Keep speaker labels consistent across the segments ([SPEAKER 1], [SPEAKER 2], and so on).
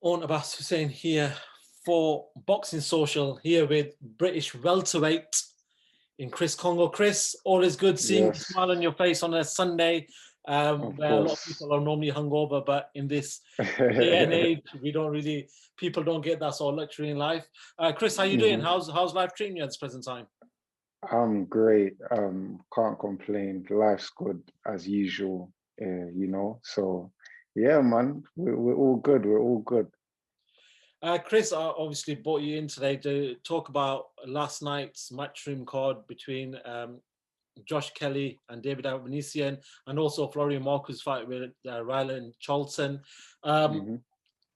[SPEAKER 1] own Abbas Hussain here for Boxing Social, here with British welterweight in Chris Kongo. Chris, always good seeing the
[SPEAKER 2] Yes,
[SPEAKER 1] smile on your face on a Sunday,
[SPEAKER 2] of
[SPEAKER 1] where a lot of
[SPEAKER 2] course.
[SPEAKER 1] people are normally hungover, but in this day and age, people don't get that sort of luxury in life. Chris, how you doing?
[SPEAKER 2] Mhm.
[SPEAKER 1] How's life treating you at this present time?
[SPEAKER 2] I'm great. Can't complain. Life's good as usual, So, yeah, man, we're all good. We're all good.
[SPEAKER 1] Chris, I obviously brought you in today to talk about last night's matchroom card between Josh Kelly and David Avanesian, and also Florian Marku's fight with Rylan Charlton. Um,
[SPEAKER 2] hmm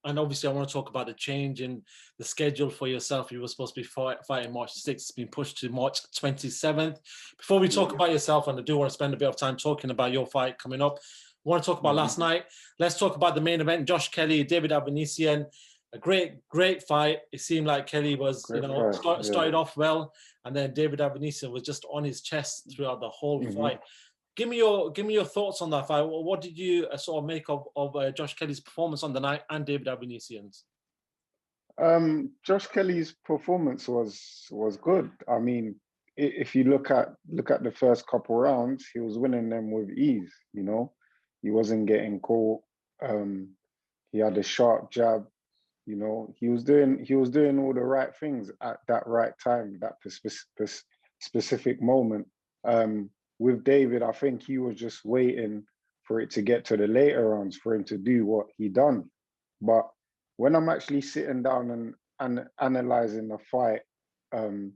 [SPEAKER 1] and obviously, I want to talk about the change in the schedule for yourself. You were supposed to be fighting March 6th, it's been pushed to March 27th. Before we talk
[SPEAKER 2] Yeah.
[SPEAKER 1] about yourself, and I do want to spend a bit of time talking about your fight coming up, I want to talk about last
[SPEAKER 2] hmm
[SPEAKER 1] night. Let's talk about the main event, Josh Kelly, David Avanesian. A great fight. It seemed like Kelly was,
[SPEAKER 2] Great fight. Yeah.
[SPEAKER 1] started off well, and then David Avanesian was just on his chest throughout the whole
[SPEAKER 2] hmm
[SPEAKER 1] fight. Give me your thoughts on that fight. What did you sort of make of Josh Kelly's performance on the night and David Avanesian's?
[SPEAKER 2] Josh Kelly's performance was good. I mean, if you look at the first couple rounds, he was winning them with ease. He wasn't getting caught. He had a sharp jab. He was doing all the right things at that right time, that specific moment. With David, I think he was just waiting for it to get to the later rounds for him to do what he done. But when I'm actually sitting down and analyzing the fight, um,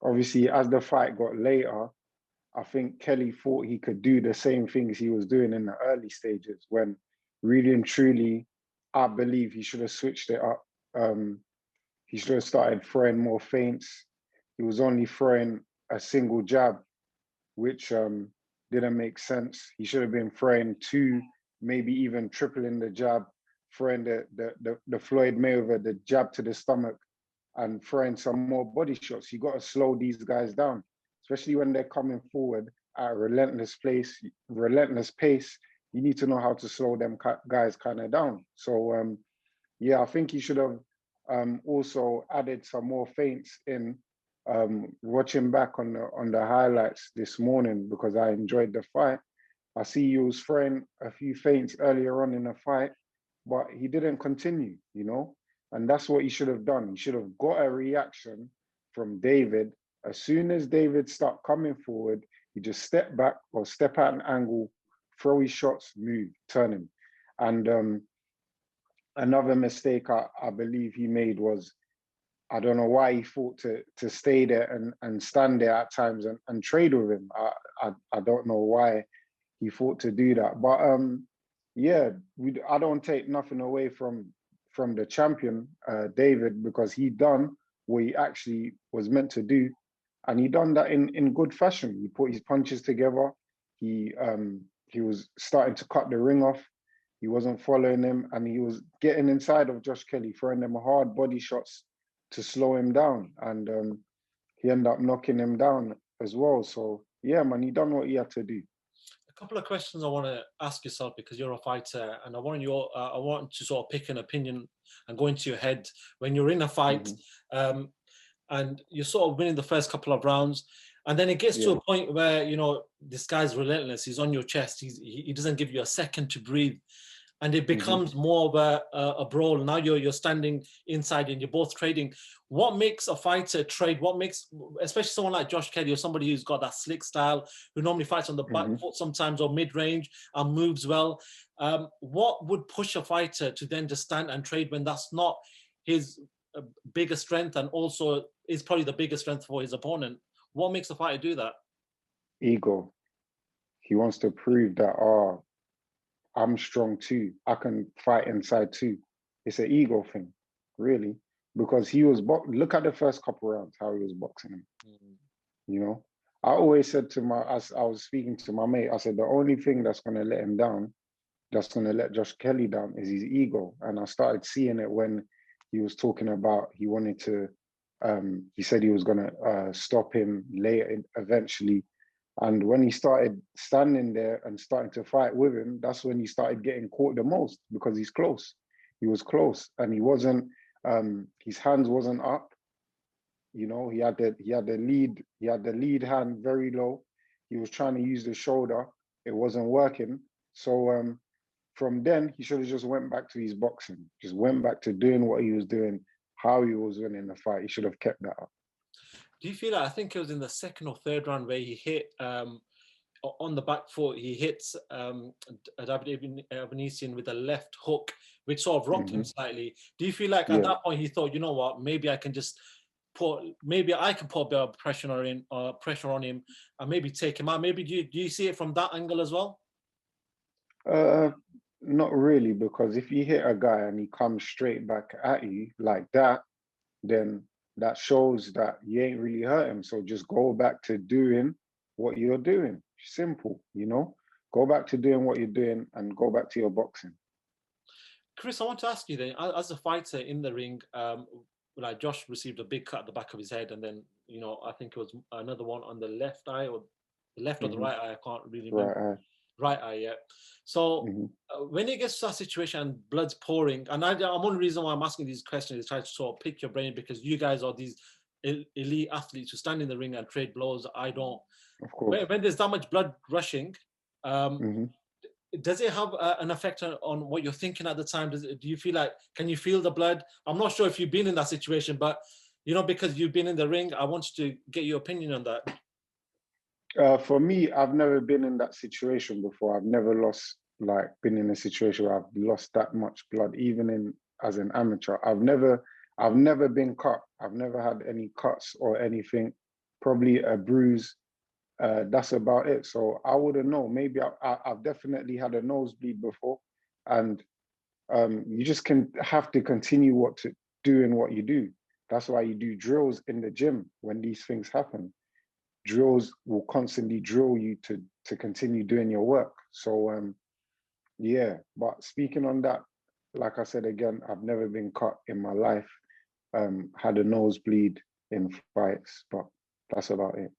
[SPEAKER 2] obviously as the fight got later, I think Kelly thought he could do the same things he was doing in the early stages when really and truly, I believe he should have switched it up. He should have started throwing more feints. He was only throwing a single jab, which didn't make sense. He should have been throwing two, maybe even tripling the jab, throwing the Floyd Mayweather, the jab to the stomach, and throwing some more body shots. You got to slow these guys down, especially when they're coming forward at a relentless pace. You need to know how to slow them guys kind of down. So yeah, I think he should have also added some more feints in. Watching back on the highlights this morning because I enjoyed the fight. I see he was throwing a few feints earlier on in the fight, but he didn't continue. And that's what he should have done. He should have got a reaction from David. As soon as David started coming forward, he just step back or step at an angle, throw his shots, move, turn him. And another mistake I believe he made was I don't know why he thought to stay there and stand there at times and trade with him. I don't know why he thought to do that. But yeah, I don't take nothing away from the champion, David, because he done what he actually was meant to do. And he done that in good fashion. He put his punches together. He was starting to cut the ring off. He wasn't following him, and he was getting inside of Josh Kelly, throwing them hard body shots to slow him down. And he ended up knocking him down as well. So yeah, man, he done what he had to do.
[SPEAKER 1] A couple of questions I want to ask yourself because you're a fighter, and I want to sort of pick an opinion and go into your head when you're in a fight,
[SPEAKER 2] hmm
[SPEAKER 1] um, and you're sort of winning the first couple of rounds, and then it gets to
[SPEAKER 2] Yeah.
[SPEAKER 1] a point where this guy's relentless. He's on your chest. He doesn't give you a second to breathe, and it
[SPEAKER 2] hmm
[SPEAKER 1] becomes more of a brawl. Now you're standing inside and you're both trading. What makes a fighter trade? What makes, especially someone like Josh Kelly or somebody who's got that slick style, who normally fights on the back
[SPEAKER 2] hmm
[SPEAKER 1] foot sometimes or mid-range and moves well. What would push a fighter to then just stand and trade when that's not his biggest strength, and also is probably the biggest strength for his opponent? What makes a fighter do that?
[SPEAKER 2] Ego. He wants to prove that, oh, I'm strong too. I can fight inside too. It's an ego thing, really, because he was look at the first couple rounds how he was boxing him.
[SPEAKER 1] Mm.
[SPEAKER 2] You know, I always said as I was speaking to my mate, I said the only thing that's going to let him down, that's going to let Josh Kelly down, is his ego. And I started seeing it when he was talking about he wanted to. He said he was going to stop him later eventually. And when he started standing there and starting to fight with him, that's when he started getting caught the most because he's close. he was close, and he wasn't. His hands wasn't up. You know, he had the lead hand very low. He was trying to use the shoulder. It wasn't working. So from then, he should have just went back to his boxing. Just went back to doing what he was doing, how he was winning the fight. He should have kept that up.
[SPEAKER 1] Do you feel like, I think it was in the second or third round where he hit on the back foot, he hits David Avanesian with a left hook, which sort of rocked him slightly. Do you feel like at that point he thought, you know what, maybe I can just put a bit of pressure on him and maybe take him out? Maybe do you see it from that angle as well?
[SPEAKER 2] Not really, because if you hit a guy and he comes straight back at you like that, then that shows that you ain't really hurt him. So just go back to doing what you're doing. Simple, you know? Go back to doing what you're doing and go back to your boxing.
[SPEAKER 1] Chris, I want to ask you then, as a fighter in the ring, like Josh received a big cut at the back of his head, and then, you know, I think it was another one on the left eye, or the left or the right eye, I can't really remember. Right eye, yeah. So when it gets to that situation and blood's pouring, and I'm one reason why I'm asking these questions is try to sort of pick your brain, because you guys are these elite athletes who stand in the ring and trade blows. I don't.
[SPEAKER 2] Of course.
[SPEAKER 1] When there's that much blood rushing, does it have an effect on what you're thinking at the time? Do you feel like, can you feel the blood? I'm not sure if you've been in that situation, but, you know, because you've been in the ring, I wanted to get your opinion on that.
[SPEAKER 2] For me, I've never been in that situation before. I've never been in a situation where I've lost that much blood, even as an amateur. I've never been cut. I've never had any cuts or anything, probably a bruise. That's about it. So I wouldn't know. Maybe I've definitely had a nosebleed before, and you just have to continue doing what you do. That's why you do drills in the gym when these things happen. Drills will constantly drill you to continue doing your work. So yeah, but speaking on that, like I said again, I've never been cut in my life. Had a nosebleed in fights, but that's about it.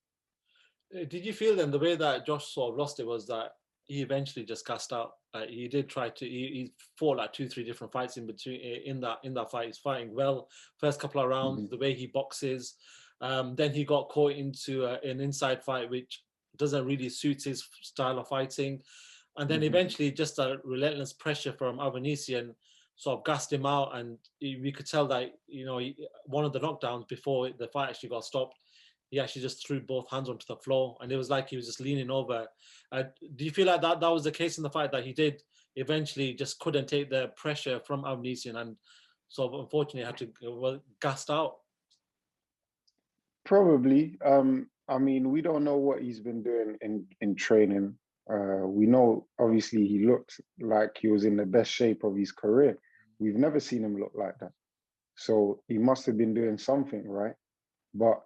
[SPEAKER 1] Did you feel then the way that Josh sort of lost it was that he eventually just gassed out? He did try to. He fought like 2-3 different fights in between in that fight. He's fighting well first couple of rounds. The way he boxes. Then he got caught into an inside fight, which doesn't really suit his style of fighting. And then eventually just a relentless pressure from Avanesian sort of gassed him out. And we could tell that, you know, one of the knockdowns before the fight actually got stopped, he actually just threw both hands onto the floor. And it was like he was just leaning over. Do you feel like that was the case in the fight, that he did eventually just couldn't take the pressure from Avanesian and sort of unfortunately had to gassed out?
[SPEAKER 2] Probably. I mean, we don't know what he's been doing in training. We know, obviously, he looked like he was in the best shape of his career. We've never seen him look like that. So he must have been doing something, right? But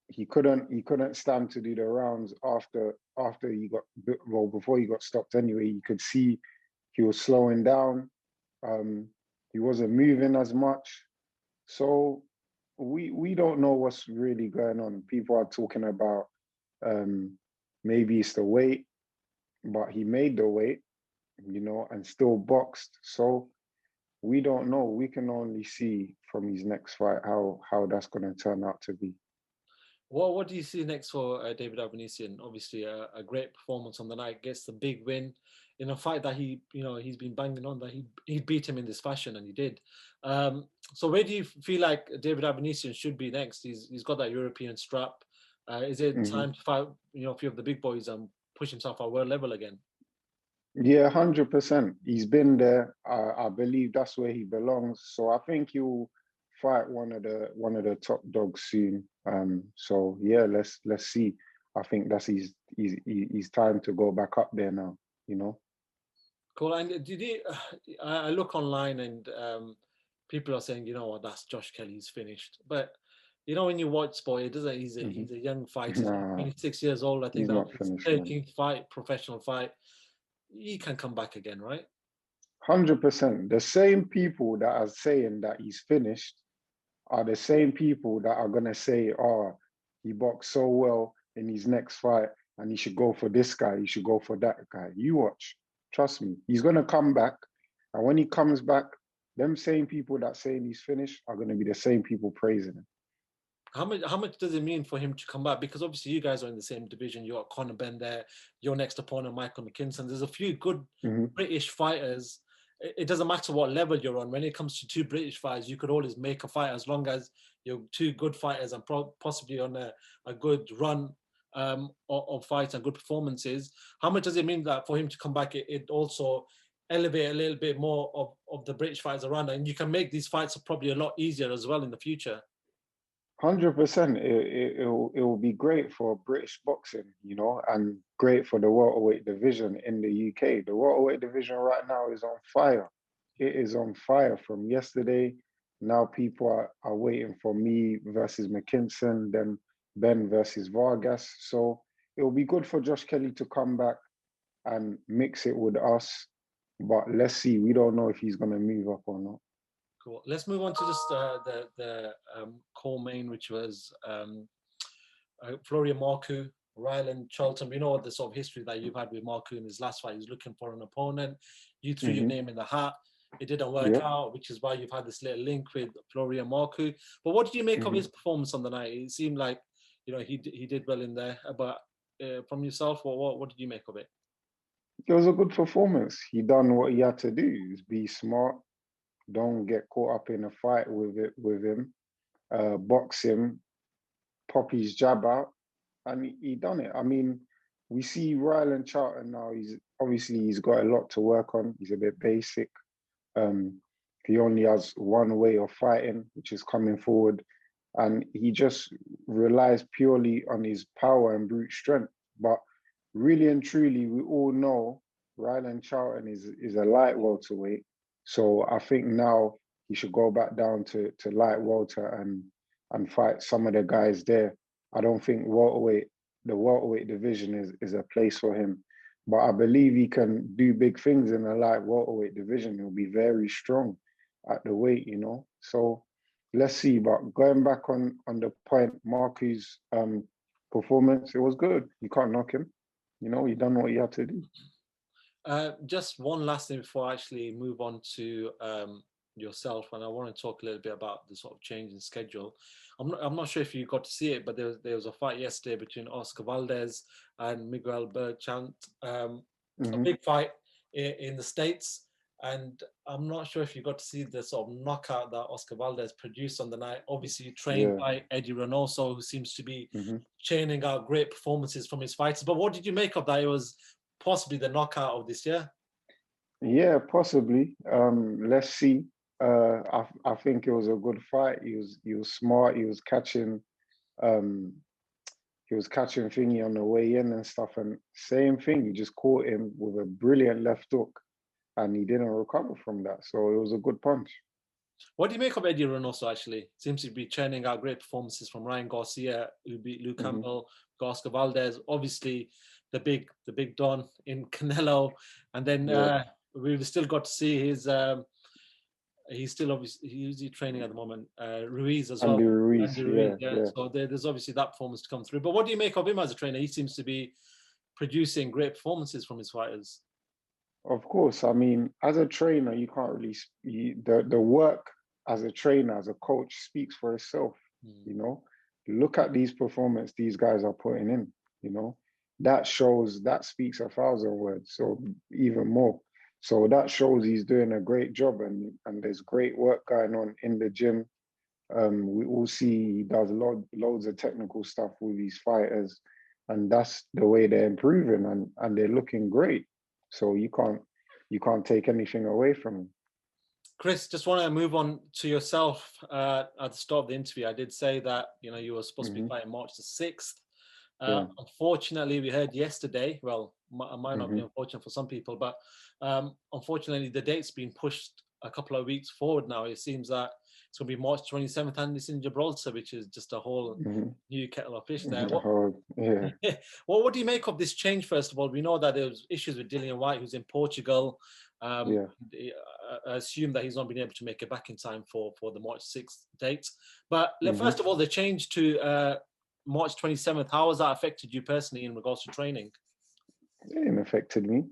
[SPEAKER 2] he couldn't stand to do the rounds after before he got stopped anyway. You could see he was slowing down. He wasn't moving as much. So we don't know what's really going on. People are talking about maybe it's the weight, but he made the weight, you know, and still boxed. So we don't know. We can only see from his next fight how that's going to turn out to be.
[SPEAKER 1] Well, what do you see next for David Avanesian? Obviously, a great performance on the night, gets the big win in a fight that he's been banging on that he beat him in this fashion, and he did. So where do you feel like David Avanesian should be next? He's got that European strap. Is it time to fight, you know, a few of the big boys and push himself at world level again?
[SPEAKER 2] Yeah, 100%. He's been there. I believe that's where he belongs. So I think he'll fight one of the top dogs soon. So yeah, let's see. I think that's his time to go back up there now, you know.
[SPEAKER 1] Cool. And I look online and people are saying, you know what, that's Josh Kelly, he's finished. But you know, when you watch sport, it doesn't. He's a young fighter. He's 26 years old. I think that's his 13th fight, professional fight. He can come back again, right?
[SPEAKER 2] 100%. The same people that are saying that he's finished are the same people that are gonna say, "Oh, he boxed so well in his next fight, and he should go for this guy. He should go for that guy." You watch. Trust me, he's gonna come back, And when he comes back, them same people that saying he's finished are going to be the same people praising him.
[SPEAKER 1] How much does it mean for him to come back? Because obviously you guys are in the same division. You got Conor Benn there. Your next opponent, Michael McKINSON. There's a few good British fighters. It doesn't matter what level you're on. When it comes to two British fighters, you could always make a fight as long as you're two good fighters and possibly on a good run of fights and good performances. How much does it mean that for him to come back, it also elevate a little bit more of the British fighters around, and you can make these fights probably a lot easier as well in the future?
[SPEAKER 2] 100%. It will be great for British boxing, you know, and great for the welterweight division in the UK. The welterweight division right now is on fire. It is on fire from yesterday. Now people are waiting for me versus McKINSON, then Ben versus Vargas. So it will be good for Josh Kelly to come back and mix it with us. But let's see. We don't know if he's going to move up or not.
[SPEAKER 1] Cool. Let's move on to just the core main, which was Florian Marku, MarkuCharlton. We know the sort of history that you've had with Marku in his last fight. He's looking for an opponent. You threw your name in the hat. It didn't work out, which is why you've had this little link with Florian Marku. But what did you make of his performance on the night? It seemed like, you know, he did well in there. But from yourself, what did you make of it?
[SPEAKER 2] It was a good performance. He done what he had to do. Be smart. Don't get caught up in a fight with him. Box him, pop his jab out, and he done it. I mean, we see MarkuCharlton now. He's got a lot to work on. He's a bit basic. He only has one way of fighting, which is coming forward, and he just relies purely on his power and brute strength. But really and truly, we all know MarkuCharlton is a light welterweight. So I think now he should go back down to light welter and fight some of the guys there. I don't think the welterweight division is a place for him. But I believe he can do big things in the light welterweight division. He'll be very strong at the weight, you know. So let's see. But going back on the point, Marku's performance, it was good. You can't knock him. You know, he done what he had to do.
[SPEAKER 1] Just one last thing before I actually move on to yourself, and I want to talk a little bit about the sort of change in schedule. I'm not sure if you got to see it, but there was a fight yesterday between Oscar Valdezs and Miguel Berchant, a big fight in the States, and I'm not sure if you got to see the sort of knockout that Oscar Valdezs produced on the night. Obviously trained by Eddie Hearn, who seems to be churning out great performances from his fighters. But what did you make of that? It was possibly the knockout of this year.
[SPEAKER 2] Yeah, possibly. Let's see. I think it was a good fight. He was smart. He was catching thingy on the way in and stuff. And same thing, he just caught him with a brilliant left hook, and he didn't recover from that. So it was a good punch.
[SPEAKER 1] What do you make of Eddie Hearn also, actually? Seems to be churning out great performances from Ryan Garcia, who beat Luke Campbell, Oscar Valdezs, obviously the big Don in Canelo. And then we've still got to see his he's still obviously he's training at the moment, Ruiz as well.
[SPEAKER 2] Andy Ruiz,
[SPEAKER 1] yeah. So there's obviously that performance to come through. But what do you make of him as a trainer? He seems to be producing great performances from his fighters.
[SPEAKER 2] Of course. I mean, as a trainer, you can't really the work as a trainer, as a coach, speaks for itself. You know, look at these performances these guys are putting in. You know, that speaks 1,000 words, so even more. So that shows he's doing a great job, and there's great work going on in the gym. We all see he does loads of technical stuff with these fighters, and that's the way they're improving, and they're looking great. So you can't take anything away from him.
[SPEAKER 1] Chris, just want to move on to yourself. At the start of the interview, I did say that you were supposed to be fighting March the 6th. Unfortunately, we heard yesterday, well, it might not be unfortunate for some people, but unfortunately, the date's been pushed a couple of weeks forward now. It seems that it's going to be March 27th, and it's in Gibraltar, which is just a whole new kettle of fish there. What do you make of this change, first of all? We know that there was issues with Dillian Whyte, who's in Portugal. I assume that he's not been able to make it back in time for the March 6th date. But first of all, the change to March 27th, how has that affected you personally in regards to training?
[SPEAKER 2] It didn't affect me.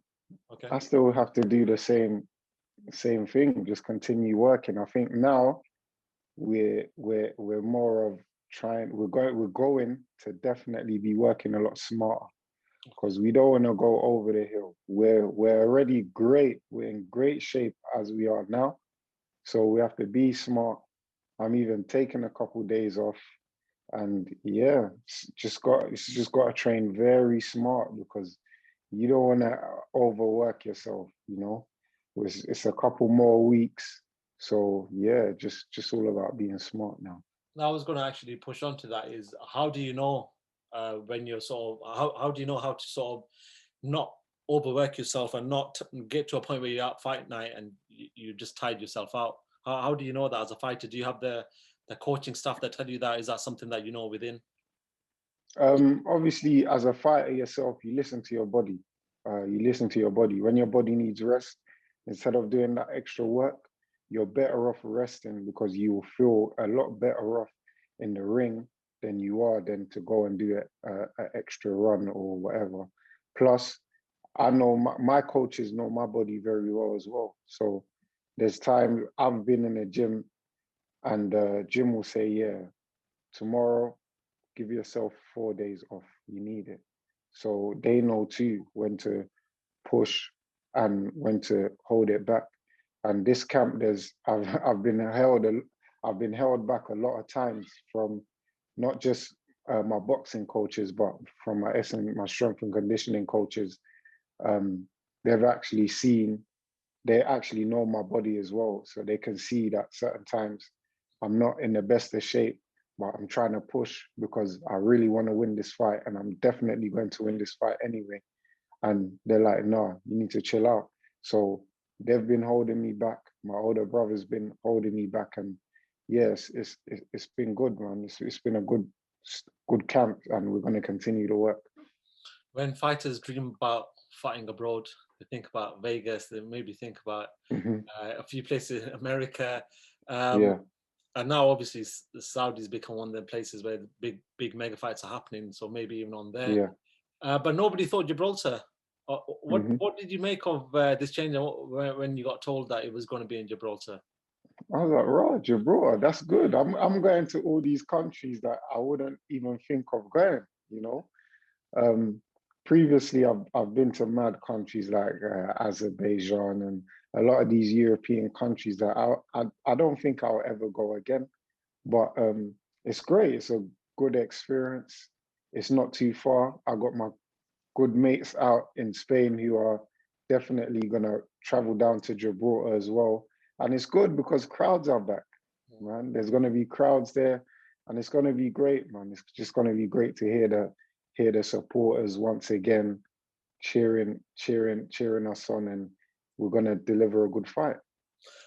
[SPEAKER 1] Okay.
[SPEAKER 2] I still have to do the same same thing. Just continue working. I think now we're more of we're going to definitely be working a lot smarter because we don't want to go over the hill. We're already great. We're in great shape as we are now. So we have to be smart. I'm even taking a couple days off. And yeah, it's just got to train very smart because you don't want to overwork yourself, you know. It's a couple more weeks. So yeah, just all about being smart now.
[SPEAKER 1] Now, I was going to actually push on to that is how do you know when you're sort of, how do you know how to sort of not overwork yourself and not get to a point where you're at fight night and you just tired yourself out? How do you know that as a fighter? Do you have the coaching staff that tell you that? Is that something that you know within?
[SPEAKER 2] Obviously, as a fighter yourself, you listen to your body. You listen to your body. When your body needs rest, instead of doing that extra work, you're better off resting because you will feel a lot better off in the ring than you are than to go and do an extra run or whatever. Plus, I know my coaches know my body very well as well. So there's time I've been in the gym and Jim will say, yeah, tomorrow, give yourself 4 days off. You need it. So they know too when to push and when to hold it back. And this camp, I've been held back a lot of times from not just my boxing coaches, but from my strength and conditioning coaches. They've actually they actually know my body as well, so they can see that certain times I'm not in the best of shape, but I'm trying to push because I really want to win this fight, and I'm definitely going to win this fight anyway. And they're like, no, you need to chill out. So they've been holding me back. My older brother's been holding me back, and yes, it's been good, man. It's been a good camp, and we're going to continue to work.
[SPEAKER 1] When fighters dream about fighting abroad, they think about Vegas, they maybe think about a few places in America.
[SPEAKER 2] Yeah.
[SPEAKER 1] And now obviously the Saudis become one of the places where the big mega fights are happening, so maybe even on there.
[SPEAKER 2] Yeah.
[SPEAKER 1] But nobody thought Gibraltar. What did you make of this change when you got told that it was going to be in Gibraltar?
[SPEAKER 2] I was like, right, Gibraltar, that's good. I'm going to all these countries that I wouldn't even think of going, you know. Previously, I've been to mad countries like Azerbaijan and a lot of these European countries that I don't think I'll ever go again. But it's great. It's a good experience. It's not too far. I got my good mates out in Spain who are definitely gonna travel down to Gibraltar as well. And it's good because crowds are back, man. There's gonna be crowds there, and it's gonna be great, man. It's just gonna be great to hear the supporters once again cheering us on, and we're gonna deliver a good fight.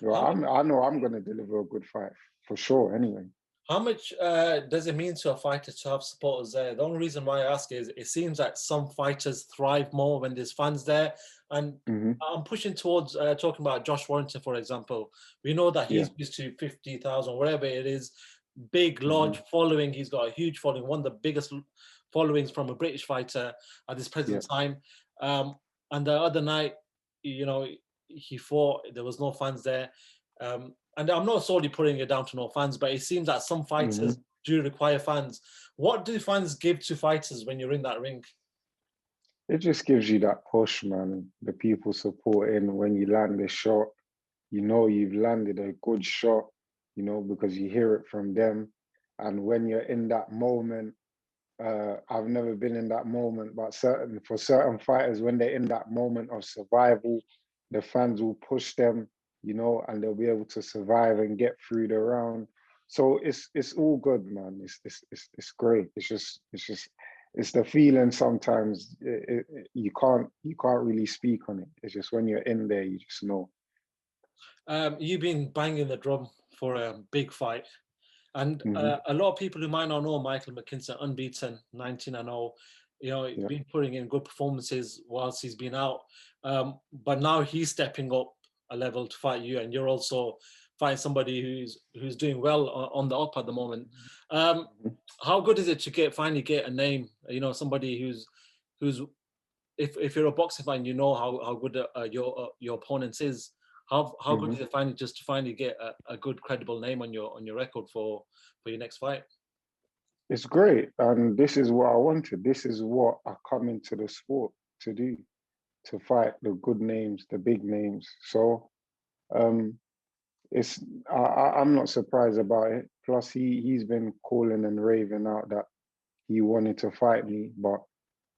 [SPEAKER 2] Well, I know I'm gonna deliver a good fight for sure. Anyway.
[SPEAKER 1] How much does it mean to a fighter to have supporters there? The only reason why I ask is it seems like some fighters thrive more when there's fans there. And I'm pushing towards talking about Josh Warrington, for example. We know that he's used to 50,000, whatever it is, big, large following. He's got a huge following, one of the biggest followings from a British fighter at this present time. And the other night, you know, he fought, there was no fans there. And I'm not solely putting it down to no fans, but it seems that some fighters do require fans. What do fans give to fighters when you're in that ring?
[SPEAKER 2] It just gives you that push, man. The people supporting when you land a shot, you know you've landed a good shot, you know, because you hear it from them. And when you're in that moment, I've never been in that moment, but for certain fighters, when they're in that moment of survival, the fans will push them, you know, and they'll be able to survive and get through the round. So it's all good, man. It's great. It's the feeling sometimes you can't really speak on it. It's just when you're in there, you just know.
[SPEAKER 1] You've been banging the drum for a big fight. And a lot of people who might not know Michael McKINSON, unbeaten, 19-0, you know, he's been putting in good performances whilst he's been out. But now he's stepping up a level to fight you, and you're also fighting somebody who's doing well on the up at the moment. How good is it to finally get a name? You know, somebody who's if you're a boxing fan, you know how good your opponent is. How good is it finally just to finally get a good credible name on your record for your next fight?
[SPEAKER 2] It's great, and this is what I wanted. This is what I come into the sport to do, to fight the good names, the big names. So it's I'm not surprised about it. Plus, he's been calling and raving out that he wanted to fight me, but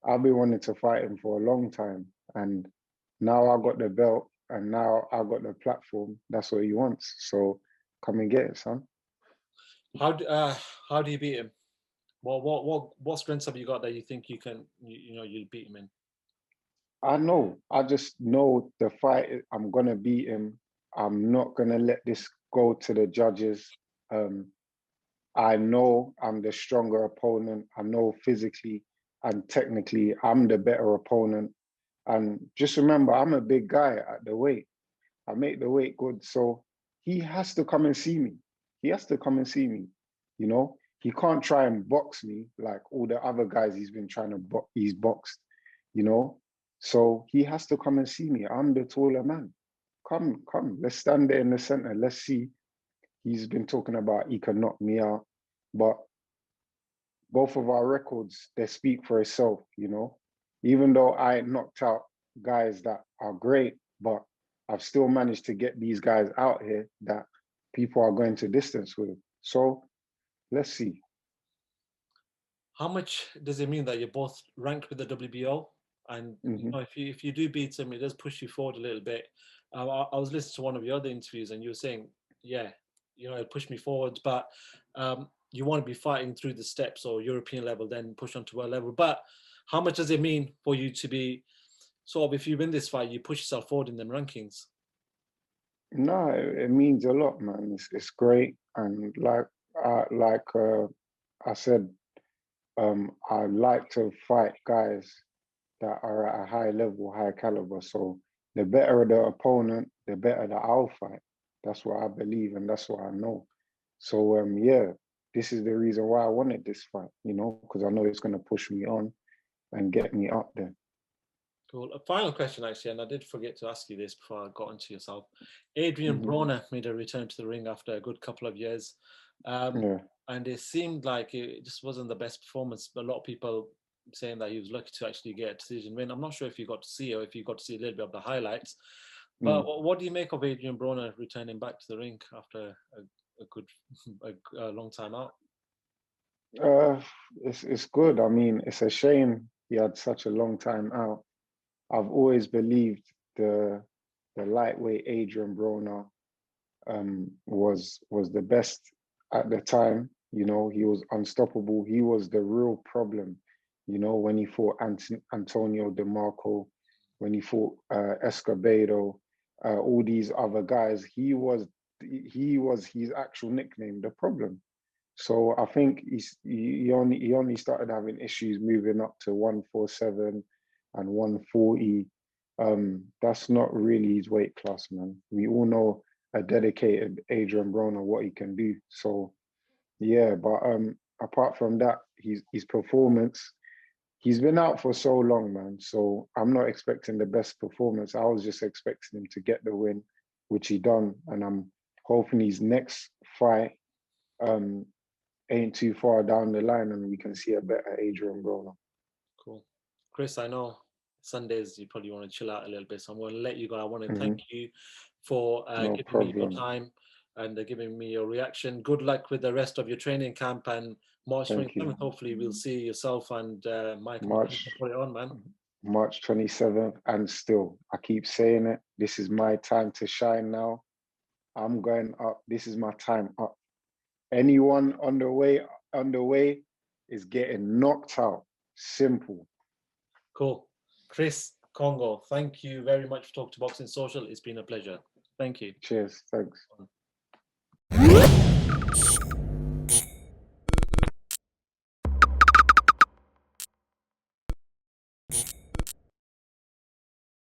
[SPEAKER 2] I've been wanting to fight him for a long time, and now I got the belt, and now I got the platform. That's what he wants. So come and get it, son.
[SPEAKER 1] How do you beat him? What strengths have you got that you think you can you'll beat him in?
[SPEAKER 2] I just know the fight. I'm gonna beat him. I'm not gonna let this go to the judges. I know I'm the stronger opponent. I know physically and technically I'm the better opponent. And just remember, I'm a big guy at the weight. I make the weight good. So he has to come and see me. He has to come and see me. You know, he can't try and box me like all the other guys he's been trying to box. He's boxed, you know. So he has to come and see me. I'm the taller man. Come. Let's stand there in the center. Let's see. He's been talking about he can knock me out. But both of our records, they speak for itself, you know. Even though I knocked out guys that are great, but I've still managed to get these guys out here that people are going to distance with. So let's see.
[SPEAKER 1] How much does it mean that you're both ranked with the WBO? And you know, if you do beat him, it does push you forward a little bit. I was listening to one of your other interviews, and you were saying, yeah, you know, it pushed me forward, but you want to be fighting through the steps or European level, then push on to world level. But how much does it mean for you to be sort of, if you win this fight, you push yourself forward in them rankings?
[SPEAKER 2] No, it means a lot, man. It's great, and like I said, I like to fight guys that are at a high level, high caliber. So the better the opponent, the better that I'll fight. That's what I believe, and that's what I know. So yeah, this is the reason why I wanted this fight, you know, because I know it's going to push me on and get me up there.
[SPEAKER 1] Cool. A final question, actually, and I did forget to ask you this before I got into yourself. Adrien Broner made a return to the ring after a good couple of years. And it seemed like it just wasn't the best performance, but a lot of people saying that he was lucky to actually get a decision win. I'm not sure if you got to see or if you got to see a little bit of the highlights, but what do you make of Adrien Broner returning back to the ring after a long time out?
[SPEAKER 2] It's good. I mean, it's a shame he had such a long time out. I've always believed the lightweight Adrien Broner was the best at the time. You know, he was unstoppable. He was the real problem. You know, when he fought Antonio DeMarco, when he fought Escobedo, all these other guys, he was his actual nickname, the problem. So I think he only started having issues moving up to 147 and 140. That's not really his weight class, man. We all know a dedicated Adrien Broner what he can do. So yeah, but apart from that, his performance, he's been out for so long, man. So I'm not expecting the best performance. I was just expecting him to get the win, which he done, and I'm hoping his next fight ain't too far down the line and we can see a better Adrien Broner.
[SPEAKER 1] Cool. Chris, I know Sundays you probably want to chill out a little bit, so I'm going to let you go. I want to thank you for giving me your time and giving me your reaction. Good luck with the rest of your training camp, and March 27th, hopefully we'll see yourself and Mike put it on, man.
[SPEAKER 2] March 27th, and still, I keep saying it, this is my time to shine now. I'm going up. This is my time up. Anyone on the way is getting knocked out. Simple.
[SPEAKER 1] Cool. Chris Kongo, thank you very much for talking to Boxing Social. It's been a pleasure. Thank you.
[SPEAKER 2] Cheers. Thanks.